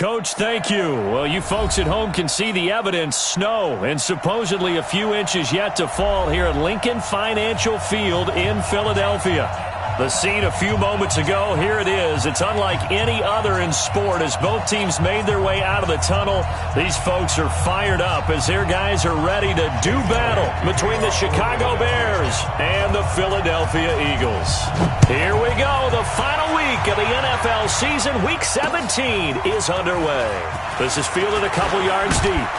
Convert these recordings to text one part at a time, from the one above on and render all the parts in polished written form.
Coach. Thank you. Well, you folks at home can see the evidence. Snow and supposedly a few inches yet to fall here at Lincoln Financial Field in Philadelphia. The scene a few moments ago, here it is. It's unlike any other in sport as both teams made their way out of the tunnel. These folks are fired up as their guys are ready to do battle between the Chicago Bears and the Philadelphia Eagles. Here we go. The final week of the NFL season, Week 17, is underway. This is fielded a couple yards deep.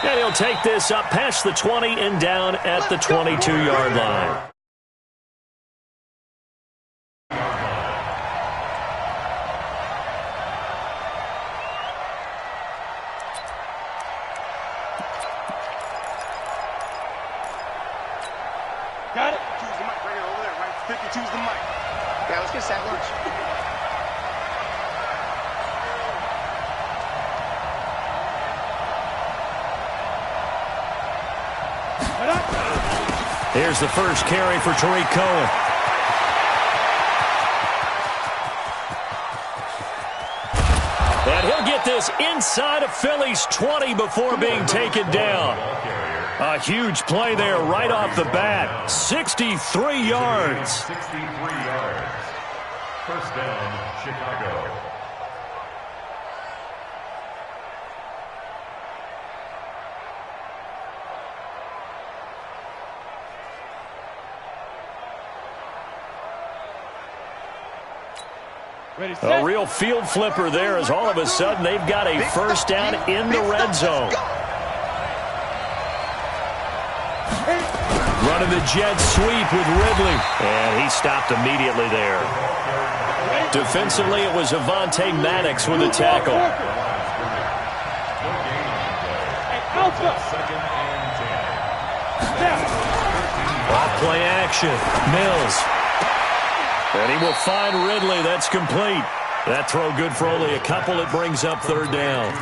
And he'll take this up past the 20 and down at the 22-yard line. Got it? Choose the mic right here over there, right? 50, choose the mic. Yeah, let's get sack lunch. Here's the first carry for Tariq Cohen. And he'll get this inside of Philly's 20 before being taken down. A huge play there right off the bat. 63 yards. 63 yards. First down, Chicago. A real field flipper there as all of a sudden they've got a first down in the red zone. Running the jet sweep with Ridley. And he stopped immediately there. Defensively, it was Avonte Maddox with a tackle. Off play action. Mills. And he will find Ridley. That's complete. That throw good for only a couple. It brings up third down.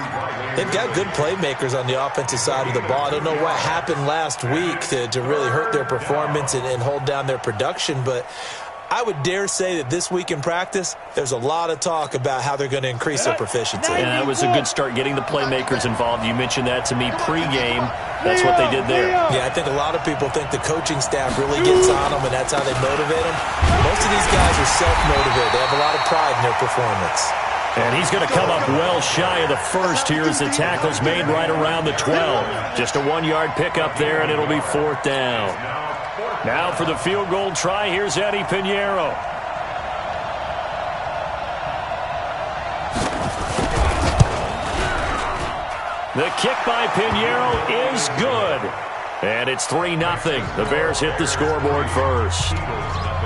They've got good playmakers on the offensive side of the ball. I don't know what happened last week to really hurt their performance and hold down their production, but I would dare say that this week in practice, there's a lot of talk about how they're going to increase their proficiency. Yeah, it was a good start getting the playmakers involved. You mentioned that to me pregame. That's what they did there. Yeah, I think a lot of people think the coaching staff really gets on them, and that's how they motivate them. Most of these guys are self-motivated. They have a lot of pride in their performance. And he's going to come up well shy of the first here as the tackle's made right around the 12. Just a 1-yard pickup there, and it'll be fourth down. Now for the field goal try, here's Eddie Pinheiro. The kick by Pinheiro is good. And it's 3-0. The Bears hit the scoreboard first.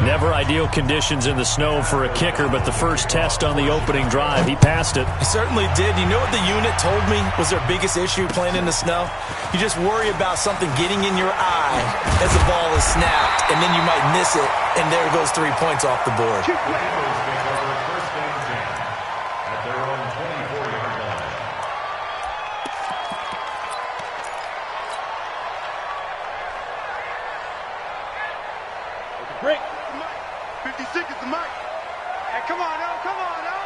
Never ideal conditions in the snow for a kicker, but the first test on the opening drive, he passed it. He certainly did. You know what the unit told me was their biggest issue playing in the snow? You just worry about something getting in your eye as the ball is snapped, and then you might miss it, and there goes 3 points off the board. Break. 56 is the mic. Hey, come on now, come on now.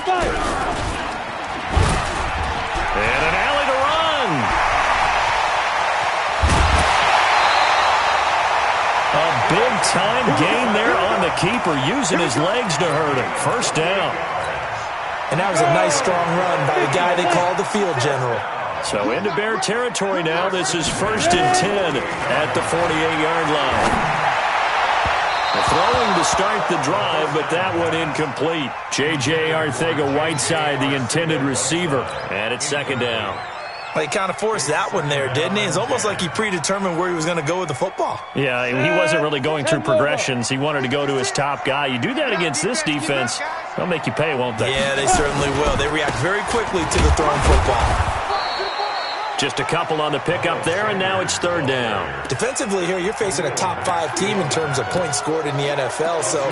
Fire. And an alley to run. A big-time gain there on the keeper, using his legs to hurt him. First down. And that was a nice, strong run by the guy they called the field general. So into Bear territory now. This is 1st and 10 at the 48-yard line. Throwing to start the drive, but that one incomplete. J.J. Arcega-Whiteside, the intended receiver, and it's second down. Well, he kind of forced that one there, didn't he? It's almost like he predetermined where he was going to go with the football. Yeah, he wasn't really going through progressions. He wanted to go to his top guy. You do that against this defense, they'll make you pay, won't they? Yeah, they certainly will. They react very quickly to the thrown football. Just a couple on the pickup there, and now it's third down. Defensively here, you're facing a top-5 team in terms of points scored in the NFL. So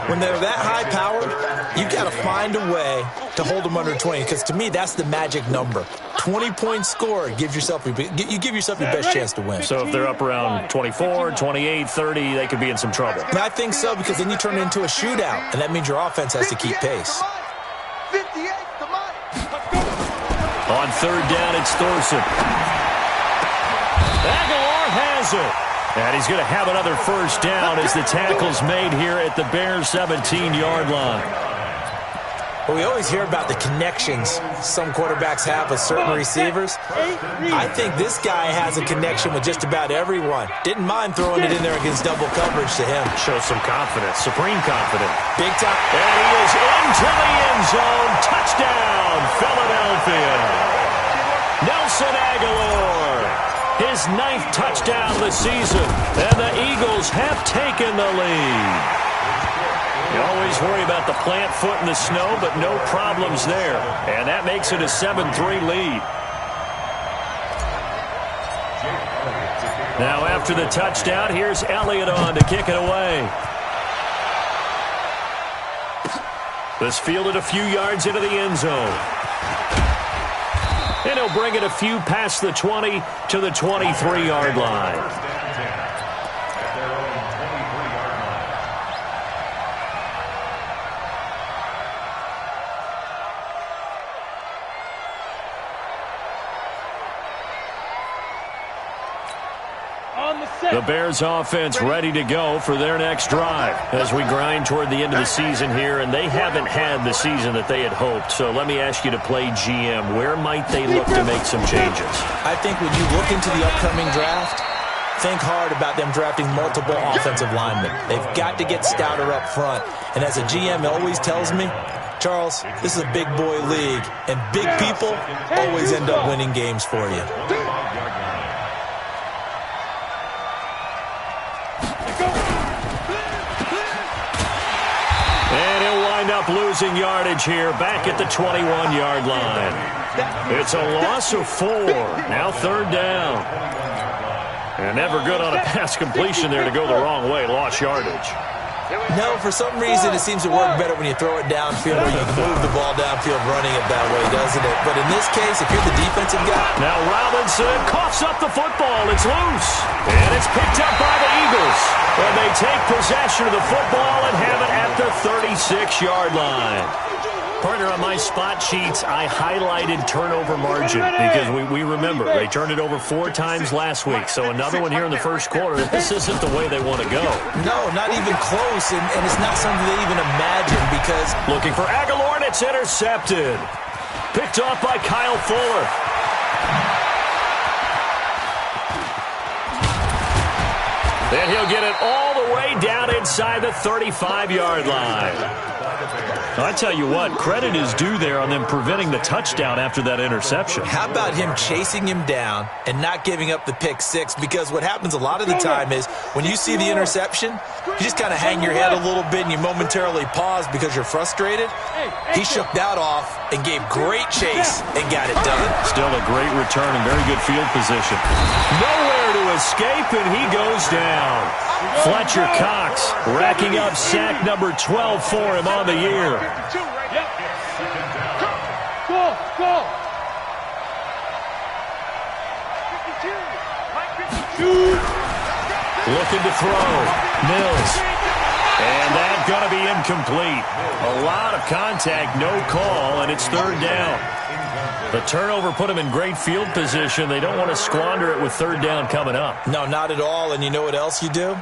when they're that high-powered, you've got to find a way to hold them under 20, because to me, that's the magic number. 20 points scored, you give yourself your best chance to win. So if they're up around 24, 28, 30, they could be in some trouble. And I think so, because then you turn it into a shootout, and that means your offense has to keep pace. 58 to Mike. On third down, it's Thorson. Aguilar has it. And he's going to have another first down as the tackle's made here at the Bears' 17-yard line. Well, we always hear about the connections some quarterbacks have with certain receivers. I think this guy has a connection with just about everyone. Didn't mind throwing it in there against double coverage to him. Shows some confidence, supreme confidence. Big time. And he is into the end zone. Touchdown, Philadelphia. Nelson Aguilar, his 9th touchdown of the season. And the Eagles have taken the lead. You always worry about the plant foot in the snow, but no problems there. And that makes it a 7-3 lead. Now after the touchdown, here's Elliott on to kick it away. This fielded a few yards into the end zone. And he'll bring it a few past the 20 to the 23-yard line. The Bears offense ready to go for their next drive as we grind toward the end of the season here, and they haven't had the season that they had hoped. So let me ask you to play GM. Where might they look to make some changes? I think when you look into the upcoming draft, think hard about them drafting multiple offensive linemen. They've got to get stouter up front. And as a GM always tells me, Charles, this is a big boy league, and big people always end up winning games for you. Up losing yardage here back at the 21-yard line. It's a loss of 4. Now third down. And never good on a pass completion there to go the wrong way. Lost yardage. No, for some reason it seems to work better when you throw it downfield or you move the ball downfield running it that way, doesn't it? But in this case, if you're the defensive guy... Now Robinson coughs up the football. It's loose. And it's picked up by the Eagles. And they take possession of the football and have it at the 36-yard line. Partner, on my spot sheets, I highlighted turnover margin because we remember they turned it over 4 times last week. So another one here in the first quarter. This isn't the way they want to go. No, not even close, and it's not something they even imagine because... Looking for Aguilar, and it's intercepted. Picked off by Kyle Fuller. And he'll get it all the way down inside the 35-yard line. I tell you what, credit is due there on them preventing the touchdown after that interception. How about him chasing him down and not giving up the pick 6? Because what happens a lot of the time is when you see the interception, you just kind of hang your head a little bit and you momentarily pause because you're frustrated. He shook that off and gave great chase and got it done. Still a great return and very good field position. Nowhere to escape, and he goes down. Fletcher Cox racking up sack number 12 for him on the year. Looking to throw. Mills. And that's going to be incomplete. A lot of contact, no call, and it's third down. The turnover put them in great field position. They don't want to squander it with third down coming up. No, not at all. And you know what else you do?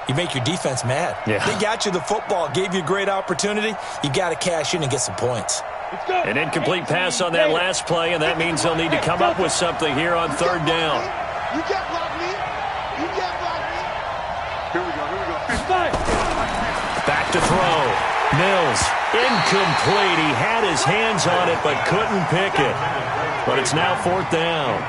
You make your defense mad. Yeah. They got you the football, gave you a great opportunity. You got to cash in and get some points. An incomplete pass on that last play, and that means they'll need to come up with something here on third down. You can't block me. You can't block me. Here we go. Back to throw. Mills, incomplete. He had his hands on it but couldn't pick it. But it's now fourth down.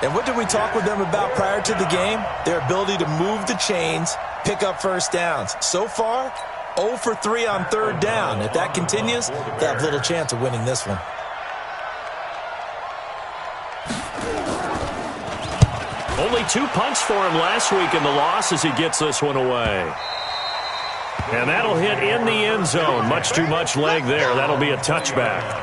And what did we talk with them about prior to the game? Their ability to move the chains, pick up first downs. So far, 0 for 3 on third down. If that continues, they have little chance of winning this one. Only 2 punts for him last week in the loss as he gets this one away. And that'll hit in the end zone. Much too much leg there. That'll be a touchback.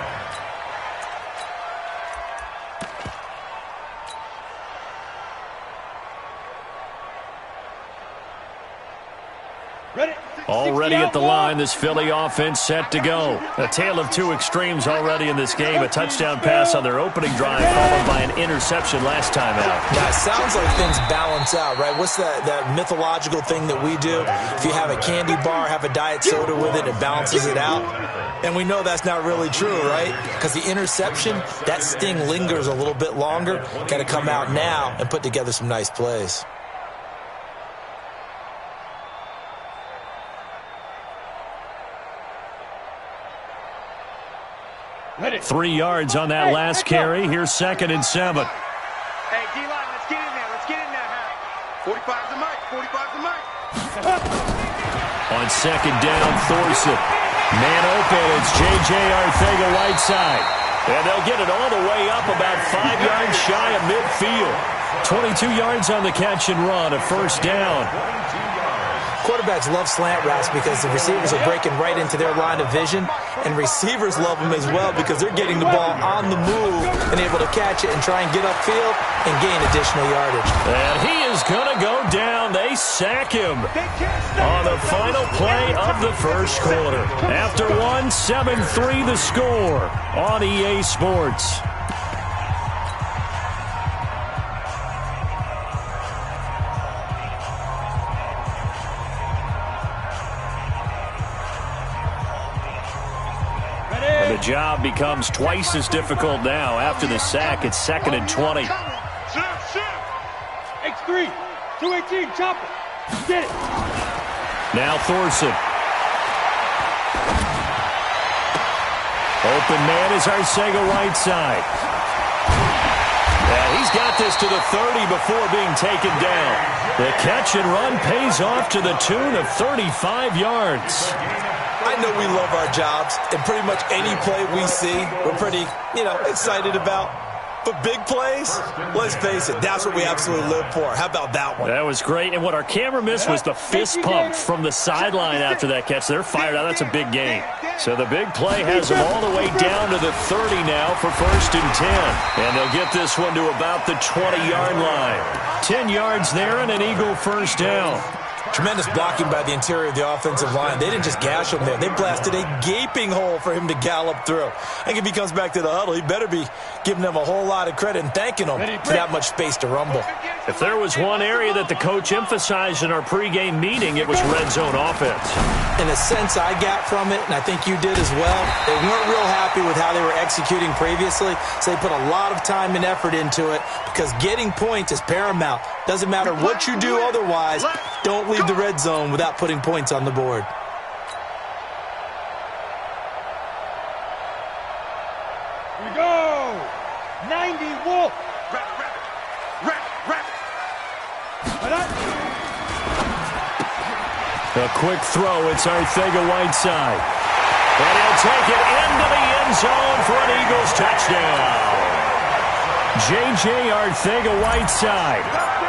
Already ready at the line. This Philly offense set to go. A tale of two extremes already in this game. A touchdown pass on their opening drive followed by an interception last time out. Now, it sounds like things balance out, right? What's that mythological thing that we do? If you have a candy bar, have a diet soda with it, it balances it out. And we know that's not really true, right? Because the interception, that sting lingers a little bit longer. Got to come out now and put together some nice plays. Ready. 3 yards on that last carry. Here's 2nd and 7. Hey, D-line, let's get in there. Let's get in there, huh? 45's the mic. 45's the mic. On 2nd down, Thorson. Man open, it's J.J. Arcega-Whiteside. And they'll get it all the way up about 5 yards shy of midfield. 22 yards on the catch and run, a first down. Quarterbacks love slant routes because the receivers are breaking right into their line of vision, and receivers love them as well because they're getting the ball on the move and able to catch it and try and get upfield and gain additional yardage. And he is going to go down. They sack him on the final play of the first quarter. After 7-3 the score on EA Sports. The job becomes twice as difficult now. After the sack, it's 2nd and 20. X3, 218, chop it. Get it. Now Thorson. Open man is Arcega-Whiteside. And he's got this to the 30 before being taken down. The catch and run pays off to the tune of 35 yards. I know we love our jobs, and pretty much any play we see, we're pretty, excited about. But big plays, let's face it, that's what we absolutely live for. How about that one? That was great. And what our camera missed was the fist pump from the sideline after that catch. They're fired out. That's a big gain. So the big play has them all the way down to the 30 now for 1st and 10. And they'll get this one to about the 20-yard line. 10 yards there and an Eagle first down. Tremendous blocking by the interior of the offensive line. They didn't just gash him there. They blasted a gaping hole for him to gallop through. I think if he comes back to the huddle, he better be giving them a whole lot of credit and thanking them for that much space to rumble. If there was one area that the coach emphasized in our pregame meeting, it was red zone offense. In a sense, I got from it, and I think you did as well, they weren't real happy with how they were executing previously, so they put a lot of time and effort into it because getting points is paramount. Doesn't matter what you do otherwise, don't leave the red zone without putting points on the board. Here we go. 90 Wolf. A quick throw. It's Arcega-Whiteside. And he'll take it into the end zone for an Eagles touchdown. J.J. Arcega-Whiteside,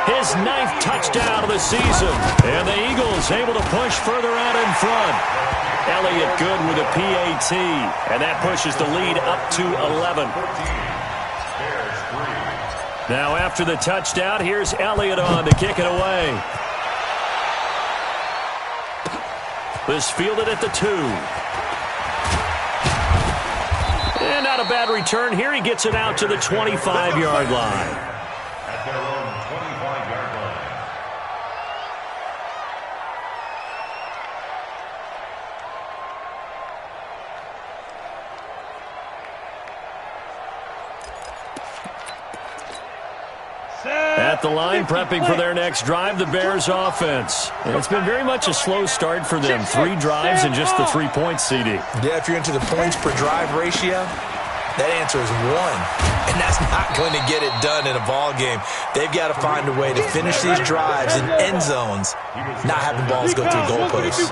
his 9th touchdown of the season. And the Eagles able to push further out in front. Elliott good with a PAT. And that pushes the lead up to 11. Now after the touchdown, here's Elliott on to kick it away. This fielded at the 2. And not a bad return here. He gets it out to the 25-yard line. At their own 25-yard line. At the line, prepping for their next drive, the Bears offense. And it's been very much a slow start for them. 3 drives and just the 3 points, CD. Yeah, if you're into the points per drive ratio, that answer is 1. And that's not going to get it done in a ball game. They've got to find a way to finish these drives in end zones, not having balls go through goalposts.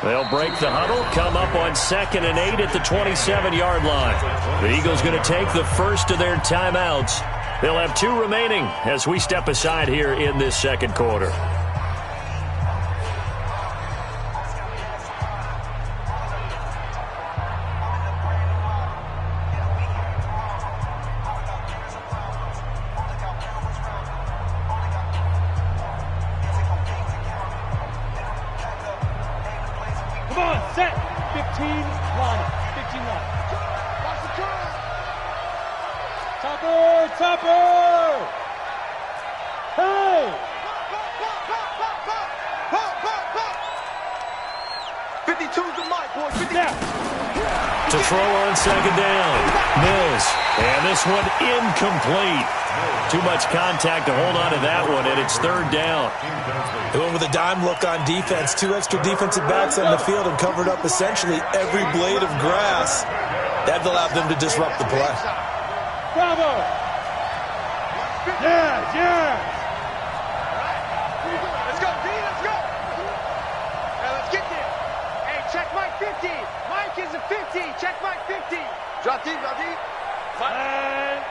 They'll break the huddle, come up on 2nd and 8 at the 27-yard line. The Eagles going to take the first of their timeouts. They'll have 2 remaining as we step aside here in this second quarter. set. 15 line. 15 line. Watch the curve. Topper! Topper! Hey! Pop, pop, pop. 52's the mic, boys. 50. Now. To throw on second down. Mills. And this one incomplete. Too much contact to hold on to that one, and it's third down. They went with a dime look on defense. 2 extra defensive backs on the field and covered up essentially every blade of grass. That allowed them to disrupt the play. Bravo! Yeah, yeah! Let's go, D, let's go. Now let's get there. Hey, check Mike 50. Mike is a 50. Check Mike 50. Drop deep, drop deep. And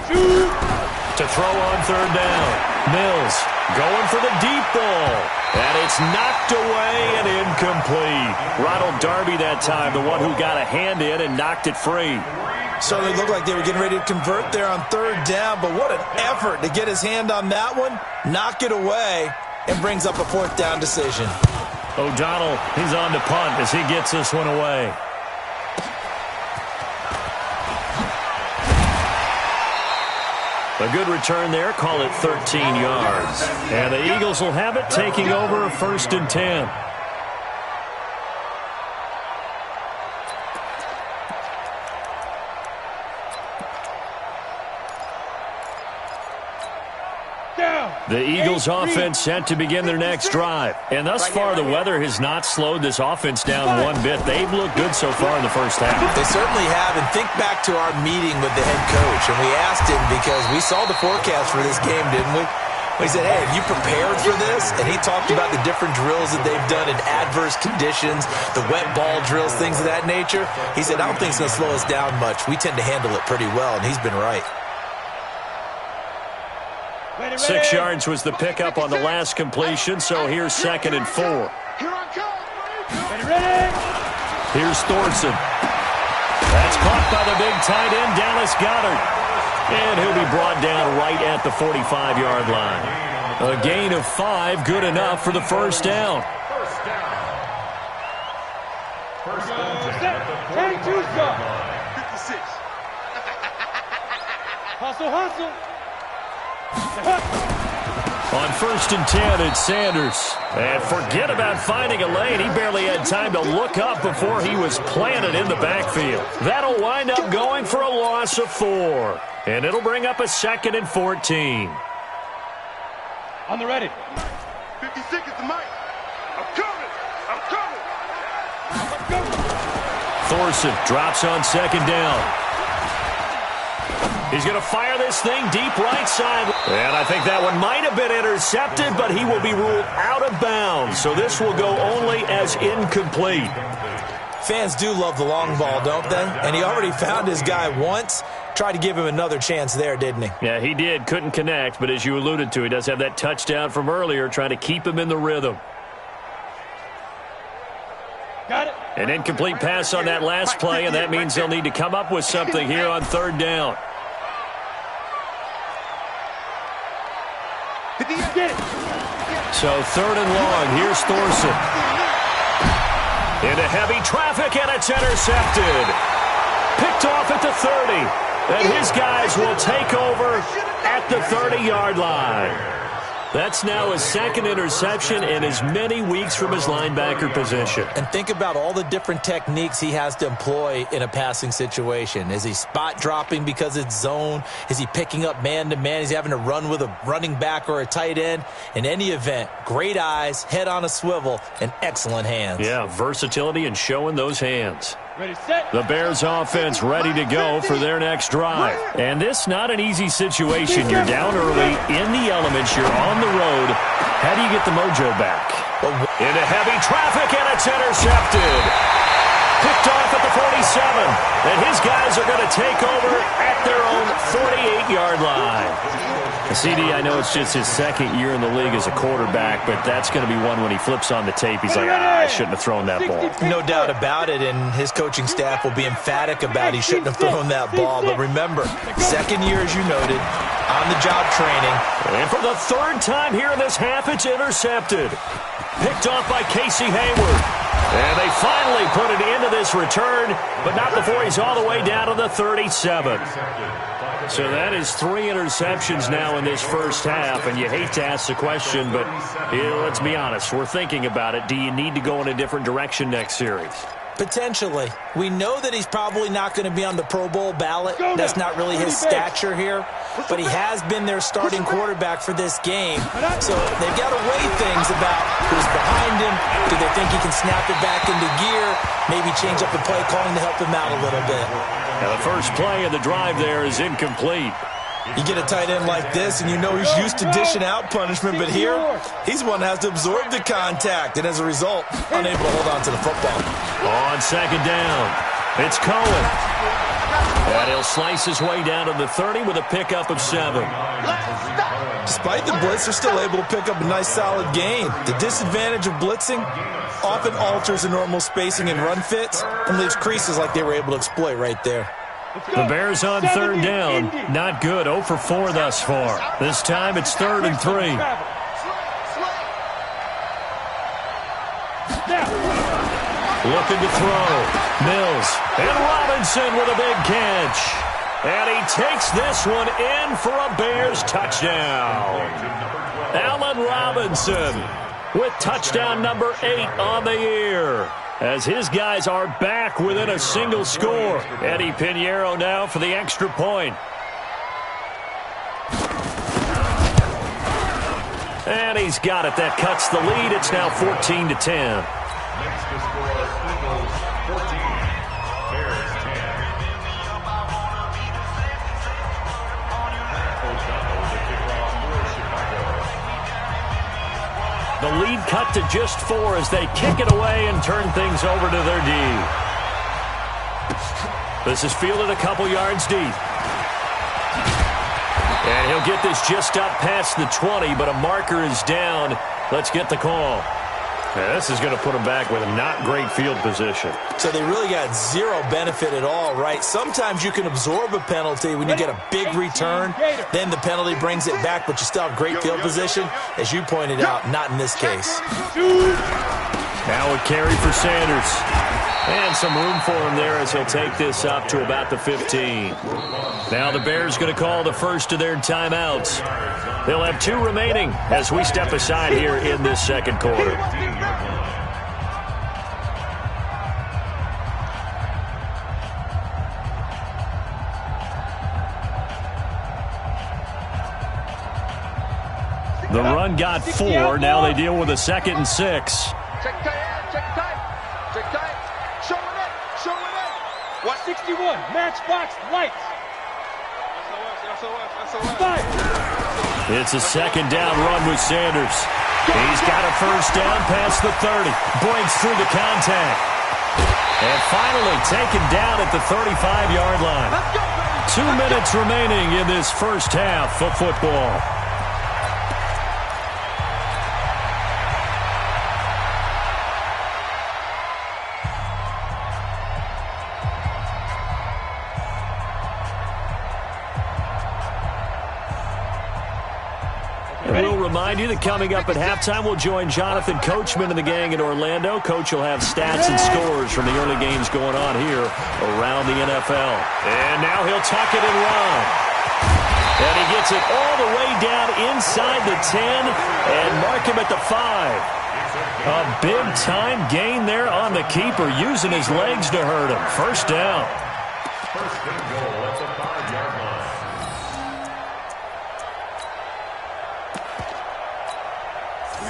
shoot! To throw on third down. Mills going for the deep ball. And it's knocked away and incomplete. Ronald Darby that time, the one who got a hand in and knocked it free. Certainly looked like they were getting ready to convert there on third down, but what an effort to get his hand on that one, knock it away, and brings up a fourth down decision. O'Donnell, he's on to punt as he gets this one away. A good return there, call it 13 yards. And the Eagles will have it, taking over 1st and 10. The Eagles offense set to begin their next drive. And thus far, the weather has not slowed this offense down one bit. They've looked good so far in the first half. They certainly have. And think back to our meeting with the head coach. And we asked him because we saw the forecast for this game, didn't we? We said, hey, have you prepared for this? And he talked about the different drills that they've done in adverse conditions, the wet ball drills, things of that nature. He said, I don't think it's going to slow us down much. We tend to handle it pretty well, and he's been right. 6 yards was the pickup on the last completion, so here's 2nd and 4. Here I come. Ready? Here's Thorson. That's caught by the big tight end, Dallas Goedert. And he'll be brought down right at the 45-yard line. A gain of 5, good enough for the first down. Take 2 stop. 56. Hustle, hustle. On 1st and 10, it's Sanders. And forget about finding a lane. He barely had time to look up before he was planted in the backfield. That'll wind up going for a loss of 4. And it'll bring up a 2nd and 14. On the ready. 56 is the mic. I'm coming. I'm coming. Thorson drops on 2nd down. He's going to fire this thing deep right side. And I think that one might have been intercepted, but he will be ruled out of bounds. So this will go only as incomplete. Fans do love the long ball, don't they? And he already found his guy once. Tried to give him another chance there, didn't he? Yeah, he did. Couldn't connect, but as you alluded to, he does have that touchdown from earlier, trying to keep him in the rhythm. Got it. An incomplete pass on that last play, and that means they'll need to come up with something here on 3rd down. So 3rd and long, here's Thorson. Into heavy traffic, and it's intercepted. Picked off at the 30. And his guys will take over at the 30-yard line. That's now his 2nd interception in as many weeks from his linebacker position. And think about all the different techniques he has to employ in a passing situation. Is he spot dropping because it's zone? Is he picking up man-to-man? Is he having to run with a running back or a tight end? In any event, great eyes, head on a swivel, and excellent hands. Yeah, versatility and showing those hands. Ready, set. The Bears offense ready to go for their next drive. And this not an easy situation. You're down early, in the elements, you're on the road. How do you get the mojo back? Into heavy traffic, and it's intercepted. Picked off at the 47. And his guys are going to take over at their own 48-yard line. CD, I know it's just his 2nd year in the league as a quarterback, but that's going to be one when he flips on the tape. He's like, I shouldn't have thrown that ball. No doubt about it, and his coaching staff will be emphatic about he shouldn't have thrown that ball. But remember, 2nd year, as you noted, on-the-job training. And for the 3rd time here in this half, it's intercepted. Picked off by Casey Hayward. And they finally put it into this return, but not before he's all the way down to the 37. So that is 3 interceptions now in this first half, and you hate to ask the question, but let's be honest, we're thinking about it. Do you need to go in a different direction next series? Potentially. We know that he's probably not going to be on the Pro Bowl ballot. That's not really his stature here. But he has been their starting quarterback for this game. So they've got to weigh things about who's behind him. Do they think he can snap it back into gear? Maybe change up the play calling to help him out a little bit. Now the first play of the drive there is incomplete. You get a tight end like this, and you know he's used to dishing out punishment, but here, he's one that has to absorb the contact, and as a result, unable to hold on to the football. On second down, it's Cohen. And he'll slice his way down to the 30 with a pickup of 7. Despite the blitz, they're still able to pick up a nice, solid gain. The disadvantage of blitzing often alters the normal spacing and run fits and leaves creases like they were able to exploit right there. The Bears on third down. Not good. 0 for 4 thus far. This time it's 3rd and 3. Looking to throw. Mills. And Robinson with a big catch. And he takes this one in for a Bears touchdown. Allen Robinson with touchdown number 8 on the year, as his guys are back within a single score. Eddie Pinheiro now for the extra point. And he's got it. That cuts the lead. It's now 14-10. Next to score, Eagles 14, Bears 10. The lead cut to just 4 as they kick it away and turn things over to their D. This is fielded a couple yards deep. And he'll get this just up past the 20, but a marker is down. Let's get the call. Now, this is going to put them back with a not great field position. So they really got zero benefit at all, right? Sometimes you can absorb a penalty when you get a big return. Then the penalty brings it back, but you still have great field position. As you pointed out, not in this case. Now a carry for Sanders. And some room for him there as he'll take this up to about the 15. Now the Bears going to call the first of their timeouts. They'll have 2 remaining as we step aside here in this second quarter. The run got 4. Now they deal with a 2nd and 6. Check tight, check tight, check tight. Show it up, show it up. What? 61, matchbox lights. Five. It's a 2nd down run with Sanders. He's got a first down past the 30. Breaks through the contact. And finally taken down at the 35-yard line. 2 minutes remaining in this first half of football. We'll remind you that coming up at halftime, we'll join Jonathan Coachman and the gang in Orlando. Coach will have stats and scores from the early games going on here around the NFL. And now he'll tuck it and run. And he gets it all the way down inside the 10 and mark him at the 5. A big-time gain there on the keeper, using his legs to hurt him. First down. First and goal at the 5-yard line.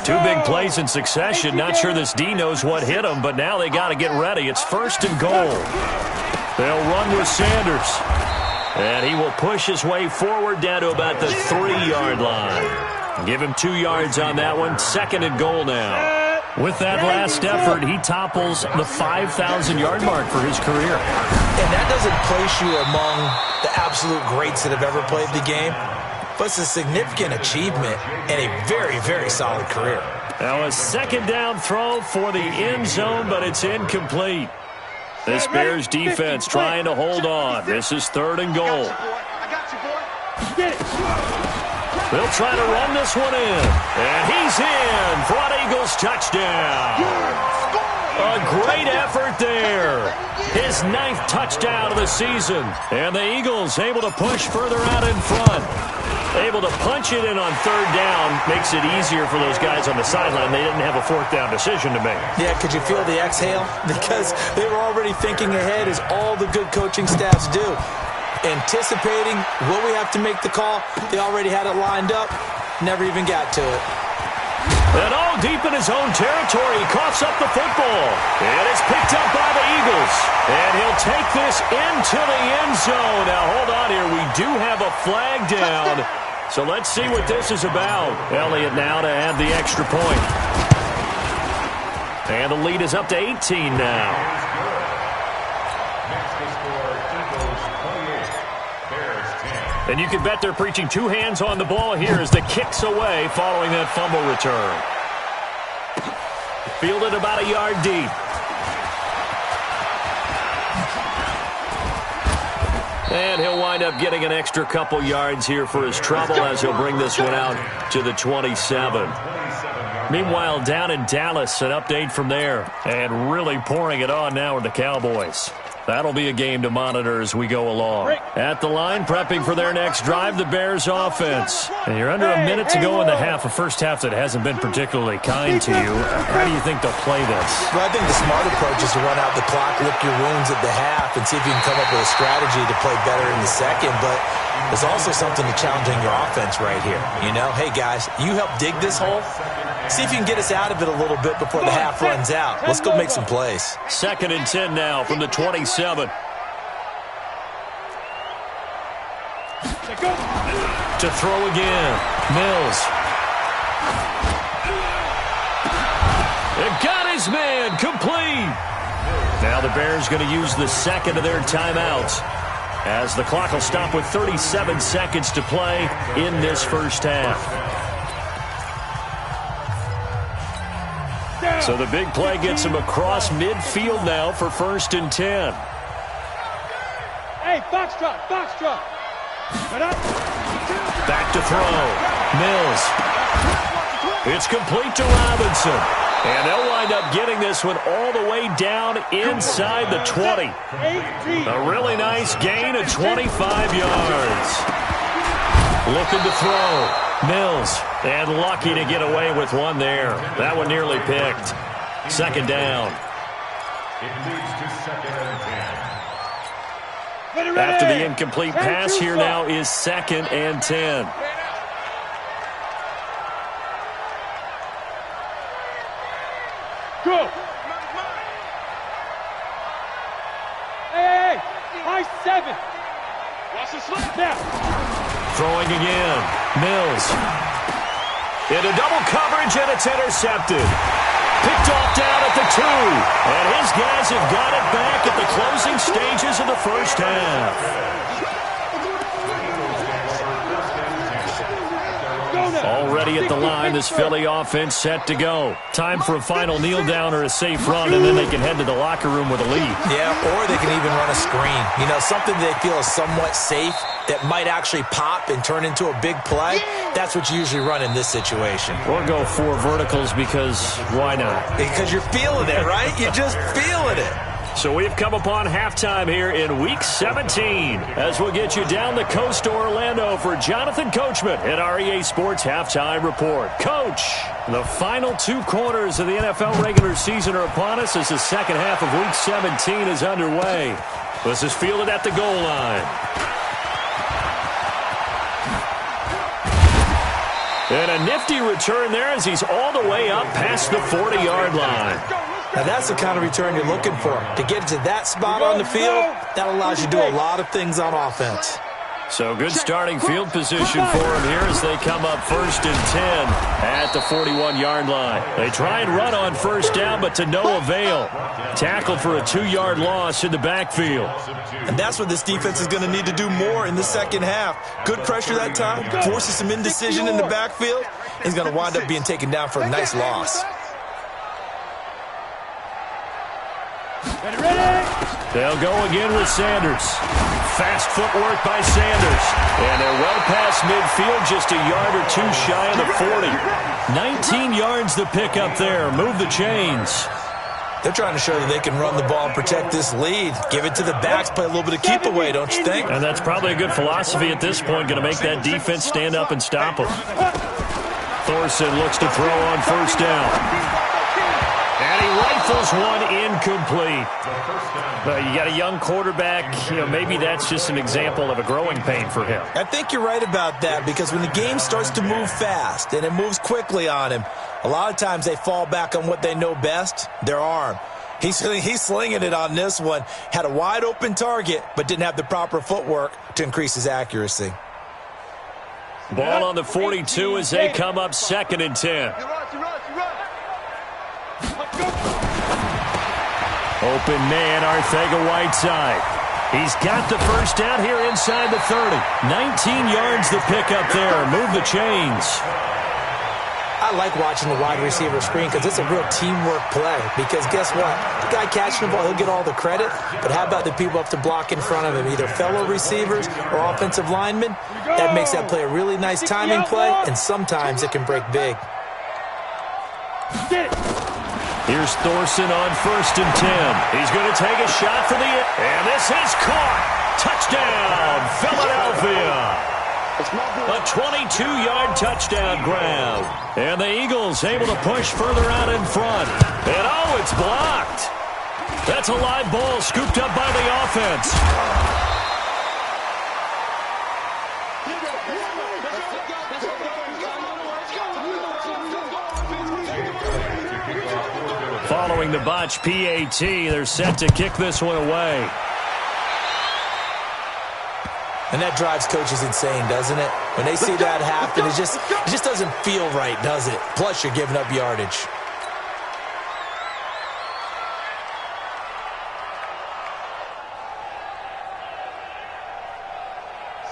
Two big plays in succession. Not sure this D knows what hit him, but now they got to get ready. It's 1st and goal. They'll run with Sanders. And he will push his way forward down to about the 3-yard line. Give him 2 yards on that one. 2nd and goal now. With that last effort, he topples the 5,000-yard mark for his career. And that doesn't place you among the absolute greats that have ever played the game. But it's a significant achievement and a very, very solid career. Now a 2nd down throw for the end zone, but it's incomplete. This Bears defense trying to hold on. This is 3rd and goal. I got you, boy. Get it. They'll try to run this one in. And he's in for an Eagles touchdown. A great effort there. His 9th touchdown of the season. And the Eagles able to push further out in front. Able to punch it in on 3rd down. Makes it easier for those guys on the sideline. They didn't have a 4th down decision to make. Yeah, could you feel the exhale? Because they were already thinking ahead, as all the good coaching staffs do. Anticipating, will we have to make the call? They already had it lined up. Never even got to it. And all deep in his own territory, he coughs up the football. And it's picked up by the Eagles. And he'll take this into the end zone. Now, hold on here. We do have a flag down. So let's see what this is about. Elliott now to add the extra point. And the lead is up to 18 now. And you can bet they're preaching 2 hands on the ball here as the kick's away following that fumble return. Fielded about a yard deep. And he'll wind up getting an extra couple yards here for his trouble as he'll bring this one out to the 27. Meanwhile, down in Dallas, an update from there. And really pouring it on now with the Cowboys. That'll be a game to monitor as we go along. At the line, prepping for their next drive, the Bears offense. And you're under a minute to go in the half, a first half that hasn't been particularly kind to you. How do you think they'll play this? Well, I think the smart approach is to run out the clock, lick your wounds at the half, and see if you can come up with a strategy to play better in the second. But there's also something to challenging your offense right here. You know, hey, guys, you help dig this hole. See if you can get us out of it a little bit before the half runs out. Let's go make some plays. 2nd and 10 now from the 27. To throw again. Mills. It got his man complete. Now the Bears going to use the 2nd of their timeouts as the clock will stop with 37 seconds to play in this first half. So the big play gets him across midfield now for 1st and 10. Hey, foxtrot, foxtrot. Back to throw. Mills. It's complete to Robinson. And they'll wind up getting this one all the way down inside the 20. A really nice gain of 25 yards. Looking to throw. Mills, and lucky to get away with one there. That one nearly picked. 2nd down. It leads to 2nd and 10. After the incomplete pass, here now is 2nd and 10. Go. Hey, high 7. Watch the slip now. Throwing again. Mills. Into double coverage, and it's intercepted. Picked off down at the 2. And his guys have got it back at the closing stages of the first half. Already at the line, this Philly offense set to go. Time for a final kneel down or a safe run, and then they can head to the locker room with a lead. Yeah, or they can even run a screen. You know, something they feel is somewhat safe that might actually pop and turn into a big play. That's what you usually run in this situation. Or go 4 verticals because why not? Because you're feeling it, right? You're just feeling it. So we've come upon halftime here in Week 17 as we'll get you down the coast to Orlando for Jonathan Coachman at our EA Sports Halftime Report. Coach, the final 2 quarters of the NFL regular season are upon us as the second half of Week 17 is underway. This is fielded at the goal line. And a nifty return there as he's all the way up past the 40-yard line. Now, that's the kind of return you're looking for. To get to that spot on the field, that allows you to do a lot of things on offense. So good starting field position for him here as they come up 1st and 10 at the 41-yard line. They try and run on 1st down, but to no avail. Tackled for a 2-yard loss in the backfield. And that's what this defense is going to need to do more in the second half. Good pressure that time, forces some indecision in the backfield. He's going to wind up being taken down for a nice loss. They'll go again with Sanders. Fast footwork by Sanders. And they're well past midfield, just a yard or 2 shy of the 40. 19 yards to pick up there. Move the chains. They're trying to show that they can run the ball and protect this lead. Give it to the backs, play a little bit of keep away, don't you think? And that's probably a good philosophy at this point, going to make that defense stand up and stop them. Thorson looks to throw on first down. And he rifles one incomplete. You got a young quarterback. Maybe that's just an example of a growing pain for him. I think you're right about that, because when the game starts to move fast and it moves quickly on him, a lot of times they fall back on what they know best, their arm. He's slinging it on this one. Had a wide open target, but didn't have the proper footwork to increase his accuracy. Ball on the 42 as they come up 2nd and 10. Open man, Arcega-Whiteside. He's got the first down here inside the 30. 19 yards to pick up there. Move the chains. I like watching the wide receiver screen because it's a real teamwork play. Because guess what? The guy catching the ball, he'll get all the credit. But how about the people up to block in front of him, either fellow receivers or offensive linemen? That makes that play a really nice timing play, and sometimes it can break big. Here's Thorson on 1st and 10. He's going to take a shot for the end. And this is caught. Touchdown, Philadelphia. A 22-yard touchdown grab. And the Eagles able to push further out in front. And oh, it's blocked. That's a live ball scooped up by the offense. Following the botch PAT, they're set to kick this one away. And that drives coaches insane, doesn't it? When they see that happen, it just doesn't feel right, does it? Plus, you're giving up yardage.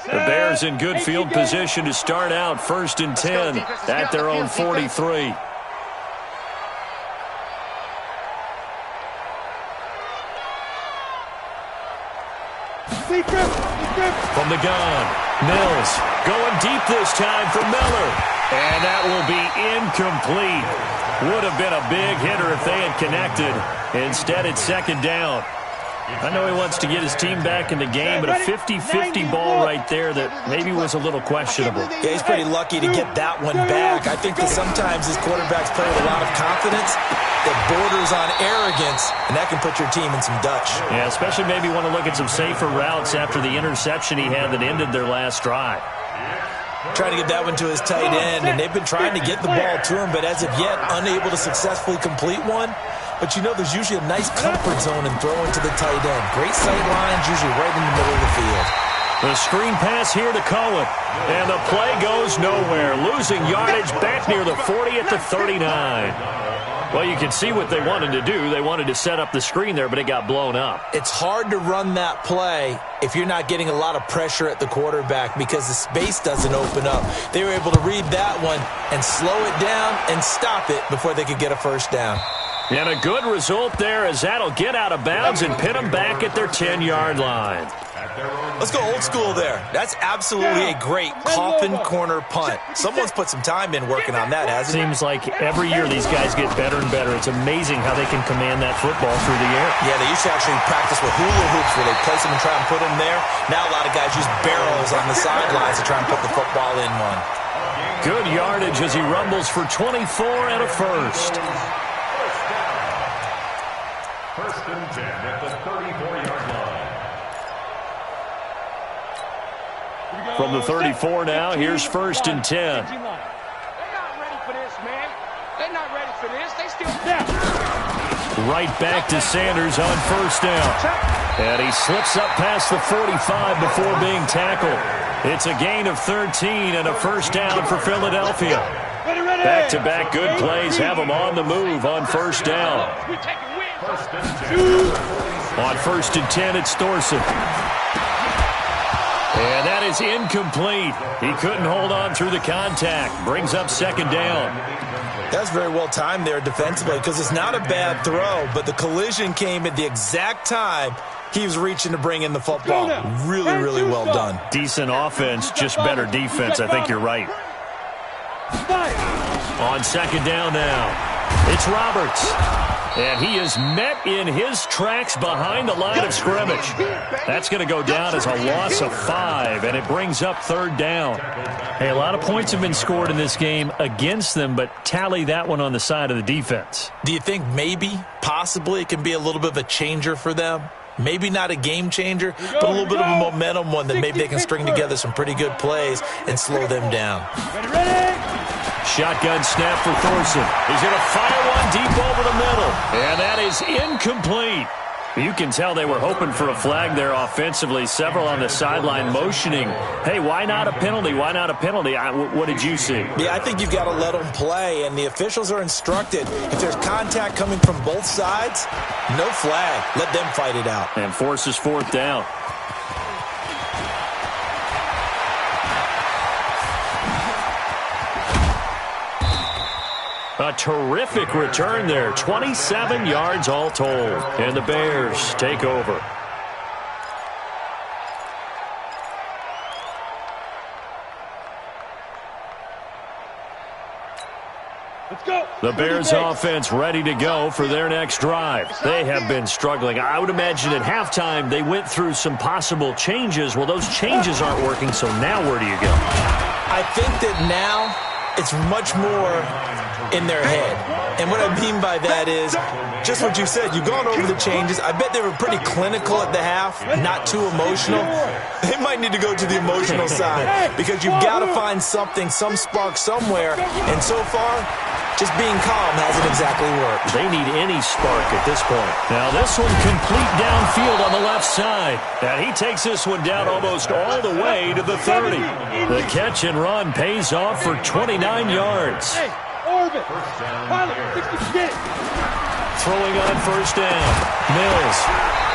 The Bears in good field position to start out 1st and 10 at their own 43. From the gun, Mills going deep this time for Miller. And that will be incomplete. Would have been a big hitter if they had connected. Instead, it's 2nd down. I know he wants to get his team back in the game, but a 50-50 ball right there that maybe was a little questionable. Yeah, he's pretty lucky to get that one back. I think that sometimes his quarterbacks play with a lot of confidence that borders on arrogance, and that can put your team in some Dutch. Yeah, especially maybe want to look at some safer routes after the interception he had that ended their last drive. Trying to get that one to his tight end, and they've been trying to get the ball to him, but as of yet, unable to successfully complete one. But there's usually a nice comfort zone in throwing to the tight end. Great sight lines, usually right in the middle of the field. The screen pass here to Cohen, and the play goes nowhere. Losing yardage back near the 40 at the 39. Well, you can see what they wanted to do. They wanted to set up the screen there, but it got blown up. It's hard to run that play if you're not getting a lot of pressure at the quarterback because the space doesn't open up. They were able to read that one and slow it down and stop it before they could get a first down. And a good result there as that'll get out of bounds and pin them back at their 10-yard line. Let's go old school there. That's absolutely a great coffin corner punt. Someone's put some time in working on that, hasn't it? Seems like every year these guys get better and better. It's amazing how they can command that football through the air. Yeah, they used to actually practice with hula hoops where they place them and try and put them there. Now a lot of guys use barrels on the sidelines to try and put the football in one. Good yardage as he rumbles for 24 and a first. 1st and 10 at the 34-yard line. From the 34 now, here's 1st and 10. They're not ready for this, man. They're not ready for this. They still Right back to Sanders on 1st down. And he slips up past the 45 before being tackled. It's a gain of 13 and a first down for Philadelphia. Back-to-back good plays have them on the move on 1st down. On 1st and 10, it's Thorson. And that is incomplete. He couldn't hold on through the contact. Brings up 2nd down. That's very well timed there defensively because it's not a bad throw, but the collision came at the exact time he was reaching to bring in the football. Really, really well done. Decent offense, just better defense. I think you're right. On 2nd down now, it's Roberts. And he is met in his tracks behind the line of scrimmage. That's going to go down as a loss of 5, and it brings up third down. Hey, a lot of points have been scored in this game against them, but tally that one on the side of the defense. Do you think maybe, possibly, it can be a little bit of a changer for them? Maybe not a game changer, but a little bit of a momentum one that maybe they can string together some pretty good plays and slow them down. Shotgun snap for Thorson. He's going to fire one deep over the middle. And that is incomplete. You can tell they were hoping for a flag there offensively. Several on the sideline motioning, hey, why not a penalty? Why not a penalty? What did you see? Yeah, I think you've got to let them play, and the officials are instructed. If there's contact coming from both sides, no flag. Let them fight it out. And forces fourth down. A terrific return there. 27 yards all told. And the Bears take over. Let's go. The Bears offense ready to go for their next drive. They have been struggling. I would imagine at halftime they went through some possible changes. Well, those changes aren't working, so now where do you go? I think that now it's much more in their head. And what I mean by that is just what you said. You've gone over the changes. I bet they were pretty clinical at the half, not too emotional. They might need to go to the emotional side because you've got to find something, some spark somewhere. And so far, just being calm hasn't exactly worked. They need any spark at this point. Now this one complete downfield on the left side. And he takes this one down almost all the way to the 30. The catch and run pays off for 29 yards. Orbit. Throwing on first down. Mills.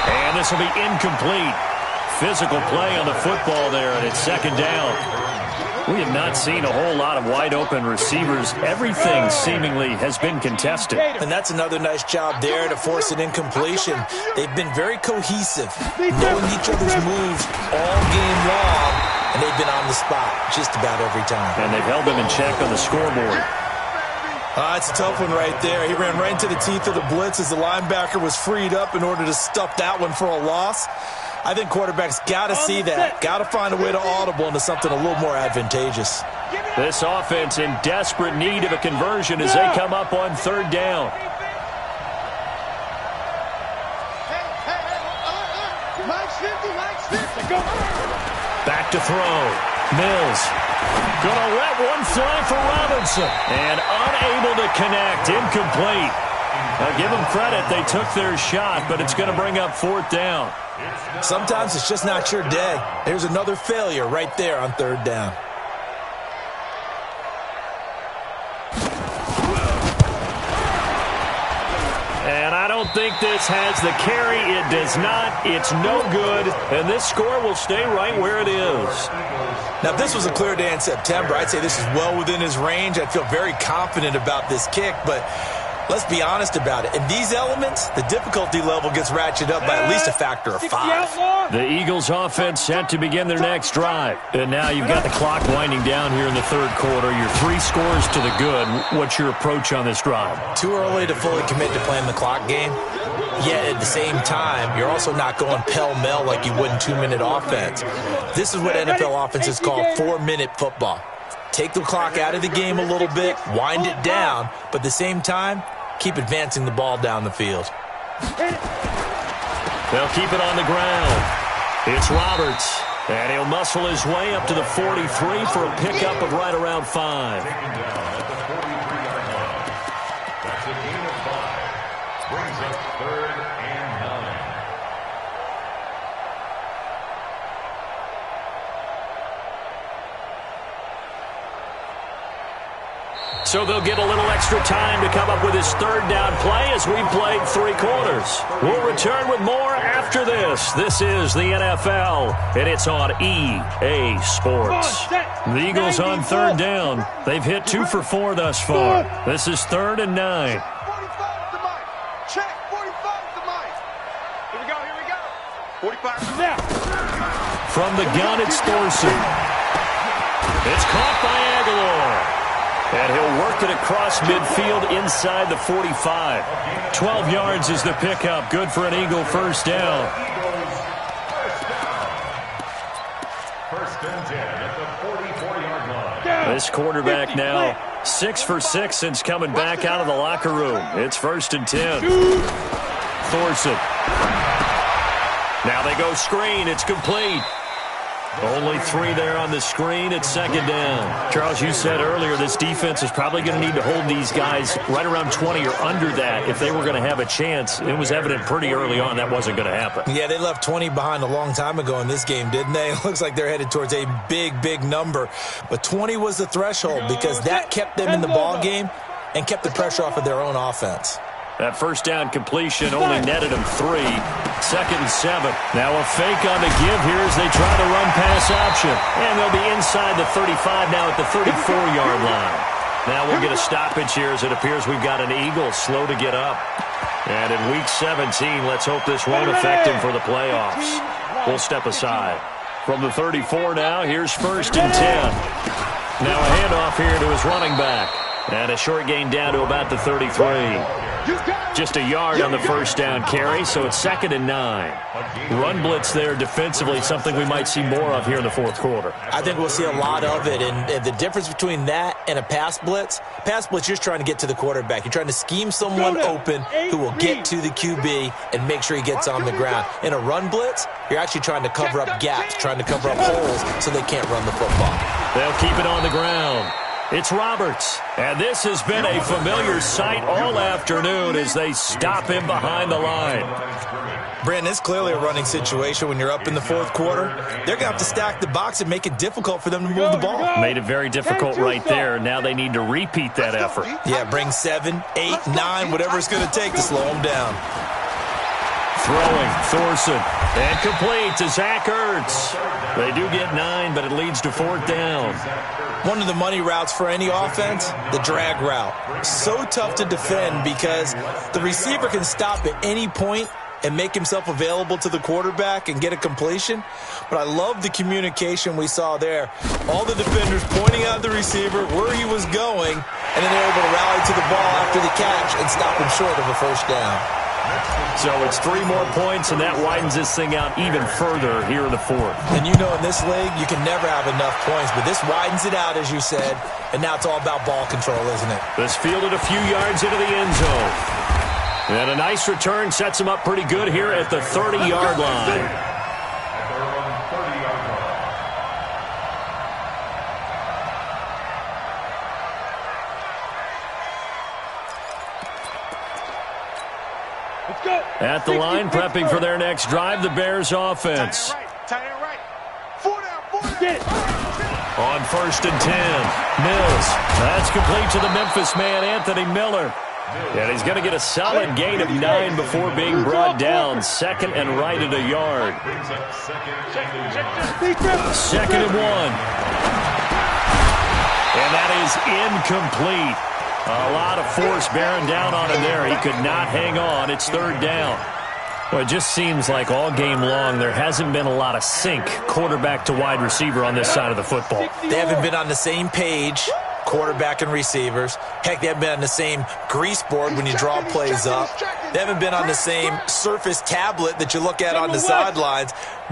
And this will be incomplete. Physical play on the football there, and it's second down. We have not seen a whole lot of wide-open receivers. Everything seemingly has been contested. And that's another nice job there to force an incompletion. They've been very cohesive, knowing each other's moves all game long, and they've been on the spot just about every time. And they've held them in check on the scoreboard. It's a tough one right there. He ran right into the teeth of the blitz as the linebacker was freed up in order to stuff that one for a loss. I think quarterbacks got to see that. Got to find a way to audible into something a little more advantageous. This offense in desperate need of a conversion as they come up on third down. Back to throw. Mills. Gonna let one fly for Robinson. And unable to connect. Incomplete. Now give them credit. They took their shot, but it's going to bring up fourth down. Sometimes it's just not your day. There's another failure right there on third down. And I don't think this has the carry. It does not. It's no good. And this score will stay right where it is. Now, if this was a clear day in September, I'd say this is well within his range. I'd feel very confident about this kick, but let's be honest about it. In these elements, the difficulty level gets ratcheted up by at least a factor of 5. The Eagles offense set to begin their next drive. And now you've got the clock winding down here in the third quarter. Your 3 scores to the good. What's your approach on this drive? Too early to fully commit to playing the clock game. Yet at the same time, you're also not going pell-mell like you would in 2-minute offense. This is what NFL offenses call 4-minute football. Take the clock out of the game a little bit, wind it down, but at the same time, keep advancing the ball down the field. They'll keep it on the ground. It's Roberts, and he'll muscle his way up to the 43 for a pickup of right around 5. Taken down at the 43-yard line. That's a gain of 5. Brings up 3rd and 9. So they'll get a little extra time to come up with his third down play as we played 3 quarters. We'll return with more after this. This is the NFL, and it's on EA Sports. The Eagles on third down. They've hit 2 for 4 thus far. This is 3rd and 9. 45 is the mic. Check. 45 is the mic. Here we go. Here we go. 45 is the mic. From the gun, it's Thorson. It's caught by Aguilar. And he'll work it across midfield inside the 45. 12 yards is the pickup. Good for an Eagle first down. First and 10 at the 44-yard line. This quarterback now 6 for 6 since coming back out of the locker room. It's first and 10. Thorson. Now they go screen. It's complete. Only 3 there on the screen. It's second down. Charles, you said earlier this defense is probably going to need to hold these guys right around 20 or under that if they were going to have a chance. It was evident pretty early on that wasn't going to happen. Yeah, they left 20 behind a long time ago in this game, didn't they? It looks like they're headed towards a big, big number. But 20 was the threshold because that kept them in the ball game and kept the pressure off of their own offense. That first down completion only netted them 3. Second and 7. Now a fake on the give here as they try to run pass option. And they'll be inside the 35 now at the 34-yard line. Now we'll get a stoppage here as it appears we've got an Eagle slow to get up. And in Week 17, let's hope this won't affect him for the playoffs. We'll step aside. From the 34 now, here's first and 10. Now a handoff here to his running back. And a short gain down to about the 33. Just a yard on the first down carry, so it's second and 9. Run blitz there defensively, something we might see more of here in the fourth quarter. I think we'll see a lot of it, and the difference between that and a pass blitz, you're just trying to get to the quarterback. You're trying to scheme someone open who will get to the QB and make sure he gets on the ground. In a run blitz, you're actually trying to cover up gaps, trying to cover up holes so they can't run the football. They'll keep it on the ground. It's Roberts, and this has been a familiar sight all afternoon as they stop him behind the line. Brandon, it's clearly a running situation when you're up in the fourth quarter. They're going to have to stack the box and make it difficult for them to move the ball. Made it very difficult right there. Now they need to repeat that effort. Yeah, bring 7, 8, 9, whatever it's going to take to slow them down. Throwing, Thorson, and complete to Zach Ertz. They do get 9, but it leads to fourth down. One of the money routes for any offense, the drag route. So tough to defend because the receiver can stop at any point and make himself available to the quarterback and get a completion. But I love the communication we saw there. All the defenders pointing out the receiver, where he was going, and then they're able to rally to the ball after the catch and stop him short of a first down. So it's 3 more points, and that widens this thing out even further here in the fourth. And you know in this league, you can never have enough points, but this widens it out, as you said, and now it's all about ball control, isn't it? This fielded a few yards into the end zone. And a nice return sets him up pretty good here at the 30-yard line. At the line, prepping for their next drive, the Bears offense. On first and 10, Mills. That's complete to the Memphis man, Anthony Miller. And he's going to get a solid gain of 9 before being brought down. Second and right at a yard. Second and 1. And that is incomplete. A lot of force bearing down on him there. He could not hang on. It's third down. Well, it just seems like all game long there hasn't been a lot of sync quarterback to wide receiver on this side of the football. They haven't been on the same page, quarterback and receivers. Heck, they haven't been on the same grease board when you draw plays up. They haven't been on the same surface tablet that you look at on the sidelines.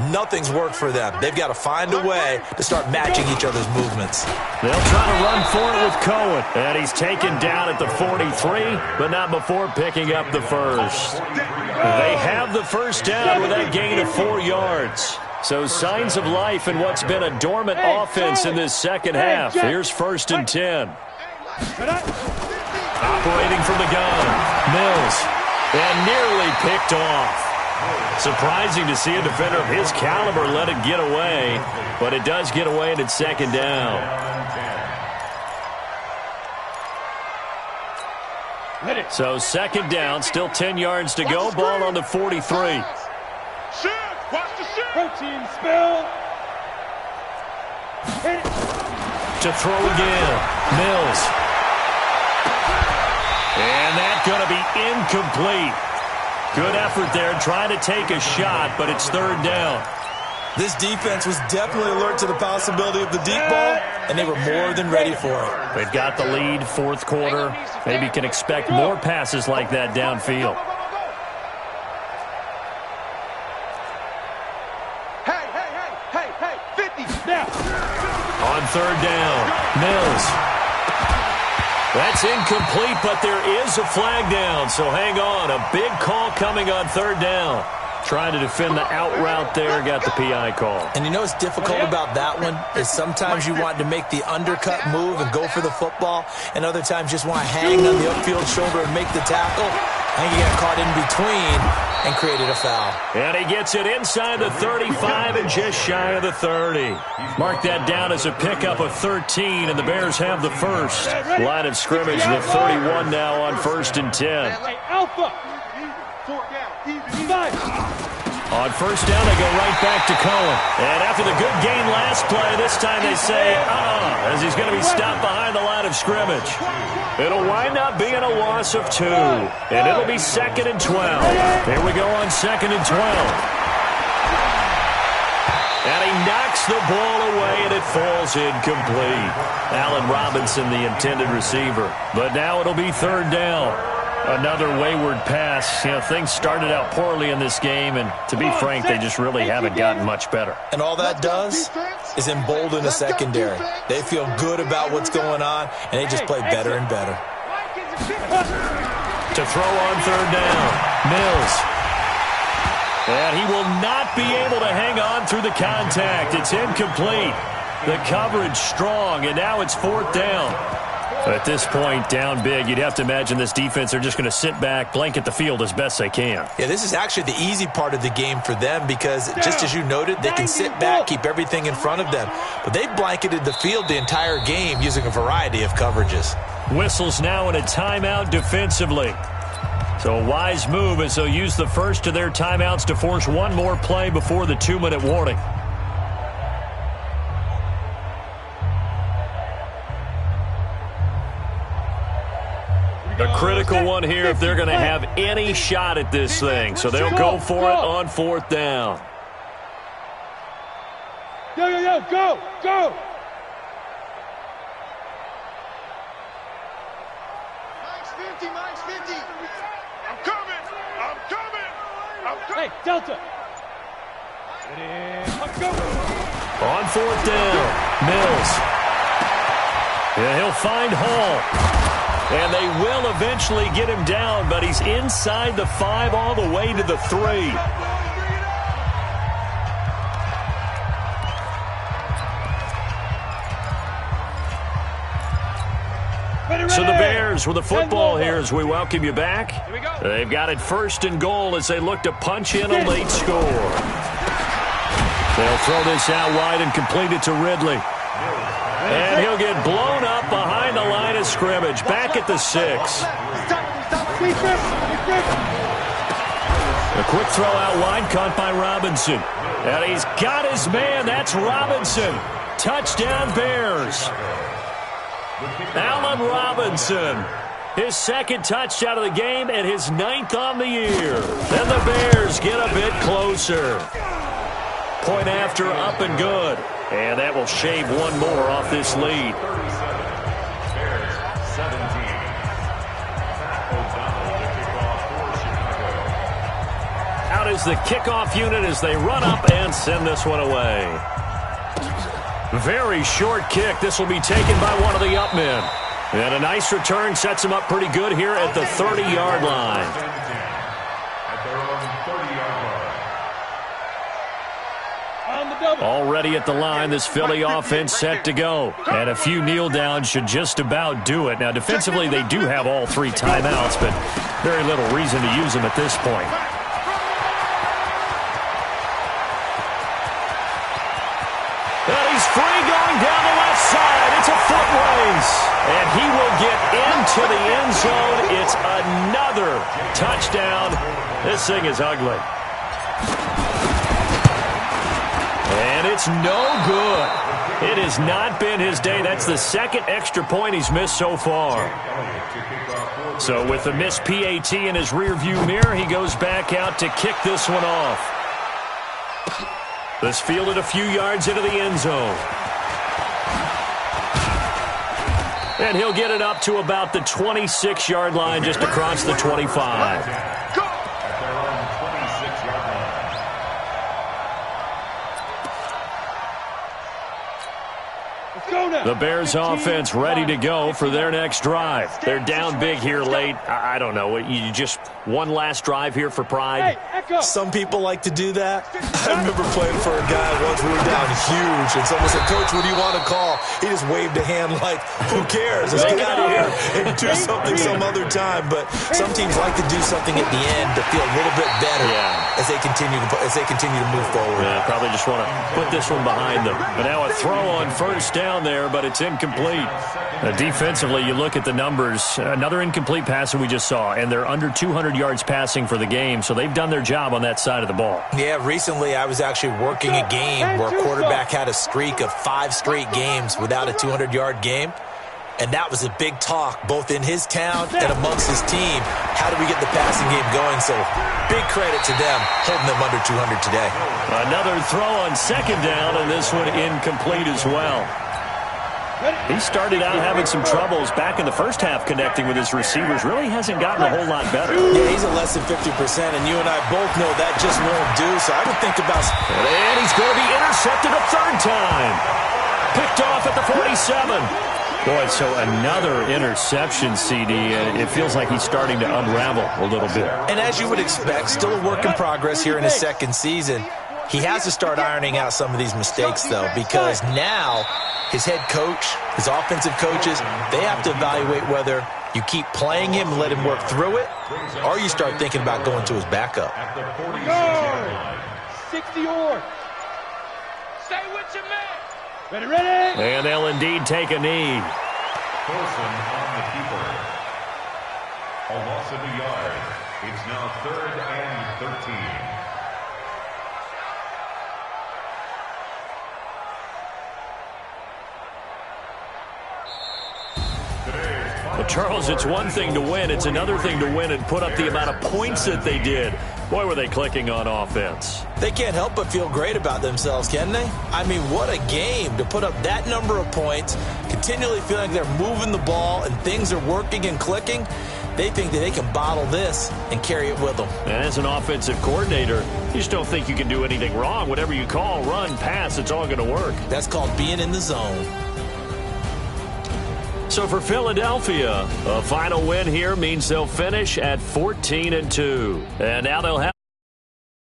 Nothing's worked for them. They've got to find a way to start matching each other's movements. They'll try to run for it with Cohen. And he's taken down at the 43, but not before picking up the first. They have the first down with that gain of 4 yards. So signs of life in what's been a dormant offense in this second half. Here's first and 10. Operating from the gun, Mills. And nearly picked off. Surprising to see a defender of his caliber let it get away, but it does get away and it's second down. So second down, still 10 yards to go, ball on the 43. Protein spill. To throw again, Mills. And that's going to be incomplete. Good effort there, trying to take a shot, but it's third down. This defense was definitely alert to the possibility of the deep ball, and they were more than ready for it. They've got the lead, fourth quarter. Maybe can expect more passes like that downfield. Hey, 50. Now. On third down, Mills. That's incomplete, but there is a flag down, so hang on. A big call coming on third down. Trying to defend the out route there, got the PI call. And you know what's difficult about that one is sometimes you want to make the undercut move and go for the football, and other times just want to hang on the upfield shoulder and make the tackle. I think he got caught in between and created a foul. And he gets it inside the 35 and just shy of the 30. Mark that down as a pickup of 13, and the Bears have the first. Line of scrimmage, the 31 now on 1st and 10. Hey, Alpha. On first down, they go right back to Cohen. And after the good gain last play, this time they say, as he's going to be stopped behind the line of scrimmage. It'll wind up being a loss of 2. And it'll be 2nd and 12. Here we go on 2nd and 12. And he knocks the ball away, and it falls incomplete. Allen Robinson, the intended receiver. But now it'll be 3rd down. Another wayward pass. You know, things started out poorly in this game, and to be frank, they just really haven't gotten much better. And all that does is embolden the secondary. They feel good about what's going on, and they just play better and better. To throw on 3rd down, Mills. And he will not be able to hang on through the contact. It's incomplete. The coverage strong, and now it's 4th down. At this point, down big, you'd have to imagine this defense are just going to sit back, blanket the field as best they can. Yeah, this is actually the easy part of the game for them because, just as you noted, they can sit back, keep everything in front of them. But they blanketed the field the entire game using a variety of coverages. Whistles now in a timeout defensively. So a wise move as they'll use the first of their timeouts to force one more play before the 2-minute warning. A critical one here if they're going to have any shot at this thing. So they'll go for it on 4th down. Go. Mike's 50. I'm coming. Hey, Delta. Go. On 4th down, Mills. Yeah, he'll find Hall. And they will eventually get him down, but he's inside the 5 all the way to the 3. So the Bears with the football here as we welcome you back. They've got it 1st and goal as they look to punch in a late score. They'll throw this out wide and complete it to Ridley. And he'll get blown up behind the line of scrimmage, back at the 6. A quick throw out wide, caught by Robinson. And he's got his man. That's Robinson. Touchdown, Bears. Allen Robinson. His 2nd touchdown of the game and his 9th on the year. Then the Bears get a bit closer. Point after, up and good. And that will shave one more off this lead. Bears 17. Out is the kickoff unit as they run up and send this one away. Very short kick. This will be taken by one of the up men. And a nice return sets him up pretty good here at the 30-yard line. At their own 30-yard line. Already at the line, this Philly offense set to go. And a few kneel downs should just about do it. Now, defensively, they do have all 3 timeouts, but very little reason to use them at this point. And he's free going down the left side. It's a foot race. And he will get into the end zone. It's another touchdown. This thing is ugly. And it's no good. It has not been his day. That's the 2nd extra point he's missed so far. So with the missed PAT in his rearview mirror, he goes back out to kick this one off. This fielded a few yards into the end zone. And he'll get it up to about the 26-yard line, just across the 25. The Bears offense ready to go for their next drive. They're down big here late. I don't know. You just one last drive here for pride? Some people like to do that. I remember playing for a guy once. We were down huge, and someone said, "Coach, what do you want to call?" He just waved a hand like, "Who cares? Let's get out of here and do something some other time." But some teams like to do something at the end to feel a little bit better as they continue to move forward. Yeah, probably just want to put this one behind them. But now a throw on first down there, but it's incomplete. Defensively, you look at the numbers. Another incomplete pass that we just saw, and they're under 200 yards passing for the game, so they've done their job on that side of the ball. Yeah, recently I was actually working a game where a quarterback had a streak of 5 straight games without a 200-yard game, and that was a big talk both in his town and amongst his team. How do we get the passing game going? So big credit to them holding them under 200 today. Another throw on second down, and this one incomplete as well. He started out having some troubles back in the first half connecting with his receivers. Really hasn't gotten a whole lot better. Yeah, he's at less than 50%, and you and I both know that just won't do. So I would think about... And he's going to be intercepted a third time. Picked off at the 47. Boy, so another interception, CD. It feels like he's starting to unravel a little bit. And as you would expect, still a work in progress here in his second season. He has to start ironing out some of these mistakes, though, because now his head coach, his offensive coaches, they have to evaluate whether you keep playing him and let him work through it, or you start thinking about going to his backup. 60 or. Stay with your man. Ready? And they'll indeed take a knee. Wilson on the keeper. A loss of a yard. It's now 3rd and 13. Well, Charles, it's one thing to win. It's another thing to win and put up the amount of points that they did. Boy, were they clicking on offense. They can't help but feel great about themselves, can they? I mean, what a game to put up that number of points, continually feeling like they're moving the ball and things are working and clicking. They think that they can bottle this and carry it with them. And as an offensive coordinator, you just don't think you can do anything wrong. Whatever you call, run, pass, it's all going to work. That's called being in the zone. So for Philadelphia, a final win here means they'll finish at 14-2. And now they'll have